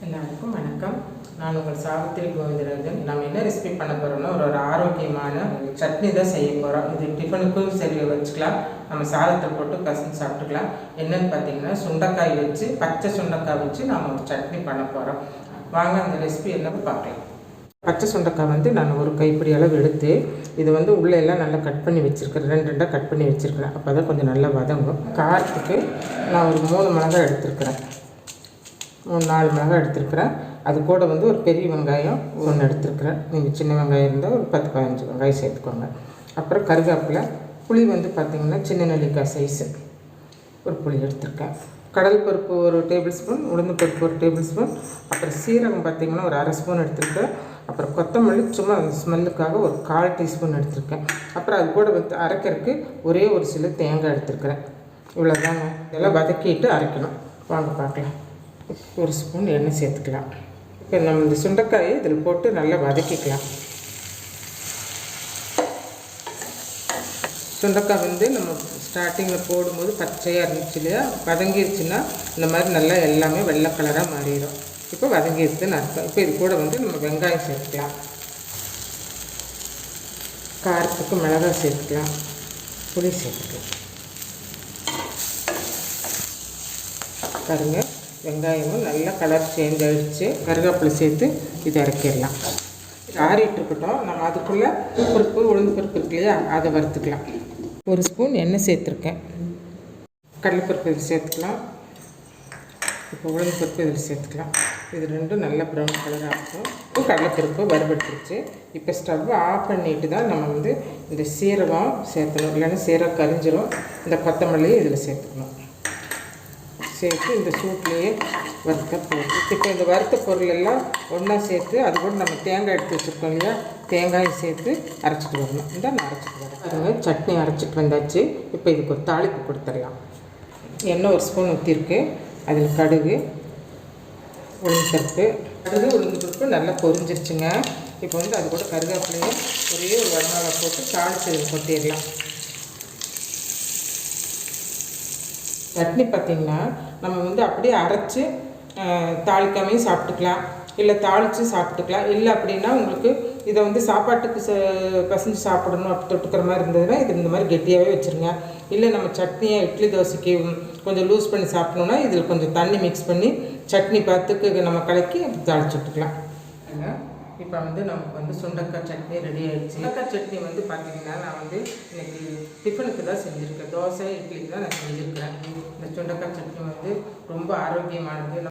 எல்லாருக்கும் வணக்கம். நான் உங்கள் சாவித்திரி கோவிந்தராஜன். நம்ம என்ன ரெசிபி பண்ண போகிறோம்னா ஒரு ஆரோக்கியமான சட்னி தான் செய்ய போகிறோம். இது டிஃபனுக்கும் சரி வச்சுக்கலாம், நம்ம சாதத்தில் போட்டு பசங்க சாப்பிட்டுக்கலாம். என்னென்னு பார்த்தீங்கன்னா சுண்டைக்காய் வச்சு, பச்சை சுண்டைக்காய் வச்சு நம்ம ஒரு சட்னி பண்ண போகிறோம். வாங்க அந்த ரெசிபி என்னன்னு பார்க்கலாம். பச்சை சுண்டைக்காய் நான் ஒரு கைப்பிடி அளவு எடுத்து இது உள்ளே எல்லாம் நல்லா கட் பண்ணி வச்சுருக்கிறேன். ரெண்டாக கட் பண்ணி வச்சுருக்கிறேன். அப்போ தான் கொஞ்சம் நல்லா வதங்கும். காரத்துக்கு நான் ஒரு 3 மிளகாய் எடுத்துருக்கிறேன். 4 மிளகாய் எடுத்துருக்கிறேன். அது கூட ஒரு பெரிய வெங்காயம் 1 எடுத்துருக்கிறேன். நீங்கள் சின்ன வெங்காயம் இருந்தால் ஒரு 10-15 வெங்காயம் சேர்த்துக்கோங்க. அப்புறம் கருவேப்பிலை, புளி பார்த்திங்கன்னா சின்ன நெல்லிக்காய் சைஸு ஒரு புளி எடுத்துருக்கேன். கடல் பருப்பு 1 டேபிள் ஸ்பூன், உளுந்து பருப்பு 1 டேபிள் ஸ்பூன், அப்புறம் சீரகம் பார்த்திங்கன்னா ஒரு 1/2 ஸ்பூன் எடுத்துருக்கேன். அப்புறம் கொத்தமல்லி சும்மா அந்த ஸ்மெல்லுக்காக ஒரு 1/4 டீஸ்பூன் எடுத்துருக்கேன். அப்புறம் அது கூட அரைக்கிறதுக்கு ஒரே ஒரு சில தேங்காய் எடுத்துருக்கிறேன். இவ்வளோதாங்க. இதெல்லாம் வதக்கிட்டு அரைக்கணும். வாங்க பார்க்கலாம். 1 ஸ்பூன் எண்ணெய் சேர்த்துக்கலாம். இப்போ நம்ம இந்த சுண்டைக்காயை இதில் போட்டு நல்லா வதக்கிக்கலாம். சுண்டைக்காய் நம்ம ஸ்டார்டிங்கில் போடும்போது பச்சையாக இருந்துச்சு இல்லையா, வதங்கிடுச்சுன்னா இந்த மாதிரி நல்லா எல்லாமே வெள்ளை கலராக மாறிடும். இப்போ வதங்கிடுச்சுன்னு அர்த்தம். இப்போ இது கூட நம்ம வெங்காயம் சேர்த்துக்கலாம். காரத்துக்கு மிளகாய் சேர்த்துக்கலாம், புளி சேர்த்துக்கலாம். பாருங்க, வெங்காயமும் நல்லா கலர் சேஞ்ச் ஆகிடுச்சு. கருவேப்பிலை சேர்த்து இது இறக்கிடலாம். ஆறிட்டு இருக்கட்டும். நம்ம அதுக்குள்ளே பருப்பு, உளுந்து பருப்பு இருக்கு இல்லையா, அதை வறுத்துக்கலாம். 1 ஸ்பூன் எண்ணெய் சேர்த்துருக்கேன். கடலைப்பருப்பு இதில் சேர்த்துக்கலாம். இப்போ உளுந்து பருப்பு இதில் சேர்த்துக்கலாம். இது ரெண்டும் நல்லா ப்ரௌன் கலராக இருக்கும். இப்போ கடலைப்பருப்பு வறுபட்டுருச்சு. இப்போ ஸ்டவ்வை ஆஃப் பண்ணிட்டு தான் நம்ம இந்த சீரகம் சேர்த்தணும், இல்லைன்னா சீரகம் கரிஞ்சிடும். இந்த கொத்தமல்லியை இதில் சேர்த்துக்கணும். சேர்த்து இந்த சூட்லேயே வறுத்த போட்டு, இப்போ இந்த வறுத்த பொருள் எல்லாம் ஒன்றா சேர்த்து அது கூட நம்ம தேங்காய் எடுத்து வச்சுருக்கோம் இல்லையா, தேங்காயை சேர்த்து அரைச்சிட்டு வரணும். இந்த நான் அரைச்சிட்டு வரேன். பாருங்கள், சட்னி அரைச்சிட்டு வந்தாச்சு. இப்போ இதுக்கு ஒரு தாளிப்பு கொடுத்துடலாம். எண்ணெய் 1 ஸ்பூன் ஊற்றிருக்கு. அதில் கடுகு, உளுந்து பருப்பு நல்லா பொரிஞ்சிருச்சுங்க. இப்போ அது கூட கருவேப்பிலையும் ஒரே ஒரு வரமிளகாய் போட்டு தாளித்து இதில் கொட்டிடலாம். சட்னி பார்த்திங்கன்னா நம்ம அப்படியே அரைச்சி தாளிக்காமையும் சாப்பிட்டுக்கலாம், இல்லை தாளித்து சாப்பிட்டுக்கலாம். இல்லை அப்படின்னா உங்களுக்கு இதை சாப்பாட்டுக்கு பசஞ்சு சாப்பிடணும் அப்படி தொட்டுக்கிற மாதிரி இருந்ததுன்னா இது இந்த மாதிரி கெட்டியாகவே வச்சுருங்க. இல்லை நம்ம சட்னியை இட்லி தோசைக்கு கொஞ்சம் லூஸ் பண்ணி சாப்பிட்ணுன்னா இதில் கொஞ்சம் தண்ணி மிக்ஸ் பண்ணி சட்னி பார்த்துக்கு நம்ம கலக்கி தாளிச்சு விட்டுக்கலாம். இப்போ நமக்கு சுண்டைக்காய் சட்னி ரெடி ஆகிடுச்சு. சுண்டைக்காய் சட்னி பார்த்திங்கன்னா நான் இன்றைக்கி டிஃபனுக்கு தான் செஞ்சுருக்கேன். தோசை இட்லிக்கு தான் நான் செஞ்சுருக்கிறேன். இந்த சுண்டைக்காய் சட்னி ரொம்ப ஆரோக்கியமானது.